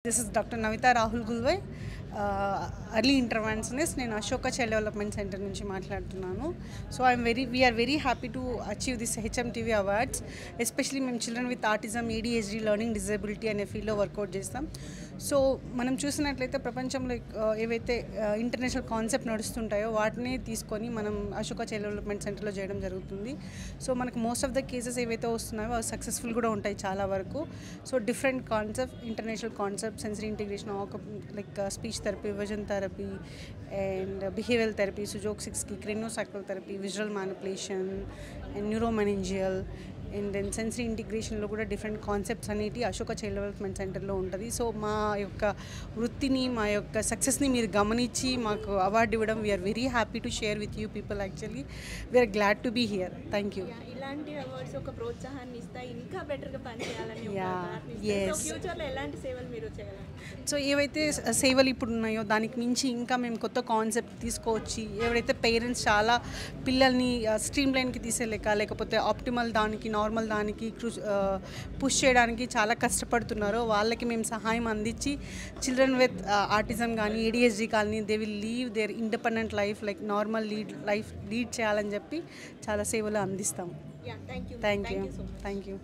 This is Dr. Navita Rahul Gulwai, early interventionist. నేను Ashoka child development centre నుంచి మాట్లాడుతున్నాను. So we are very happy to achieve this HMTV awards, especially మేము children with autism, ADHD, learning disability అనే ఫీల్డ్లో work out చేస్తాం. So మనం చూసినట్లయితే ప్రపంచంలో ఏవైతే ఇంటర్నేషనల్ కాన్సెప్ట్ నడుస్తుంటాయో వాటిని తీసుకొని మనం అశోక చైల్డ్ డెవలప్మెంట్ సెంటర్లో చేయడం జరుగుతుంది. సో మనకు మోస్ట్ ఆఫ్ ద కేసెస్ ఏవైతే వస్తున్నాయో అవి సక్సెస్ఫుల్ కూడా ఉంటాయి చాలా వరకు. So different concept, international concept, sensory integration, like speech therapy, vision therapy and behavioural therapy, sujok 6కి craniosacral therapy, visual manipulation and neuromeningeal and then sensory ఇంటిగ్రేషన్లో కూడా డిఫరెంట్ కాన్సెప్ట్స్ అనేవి అశోక చైల్డ్ డెవలప్మెంట్ సెంటర్లో ఉంటుంది. సో మా యొక్క వృత్తిని, మా యొక్క సక్సెస్ని మీరు గమనించి మాకు అవార్డు ఇవ్వడం we are very happy to share with you people. Actually we are glad to be here. Thank you. ఇలాంటి అవార్డ్స్ ఒక ప్రోత్సాహాన్ని ఇస్తాయి, ఇంకా బెటర్గా పనిచేయాలని. ఫ్యూచర్లో ఎలాంటి సేవలు మీరు చేయాలి? సో ఏవైతే సేవలు ఇప్పుడు ఉన్నాయో దానికి మించి ఇంకా మేము కొత్త కాన్సెప్ట్ తీసుకొచ్చి ఎవరైతే పేరెంట్స్ చాలా పిల్లల్ని స్ట్రీమ్ లైన్కి తీసేలేక లేకపోతే ఆప్టిమల్ దానికి, నార్మల్ దానికి పుష్ చేయడానికి చాలా కష్టపడుతున్నారో వాళ్ళకి మేము సహాయం అందించి చిల్డ్రన్ విత్ ఆటిజం కానీ, ADHD కానీ they will leave their independent life, like normal lead చేయాలని చెప్పి చాలా సేవలు అందిస్తాము. Thank you. Thank you.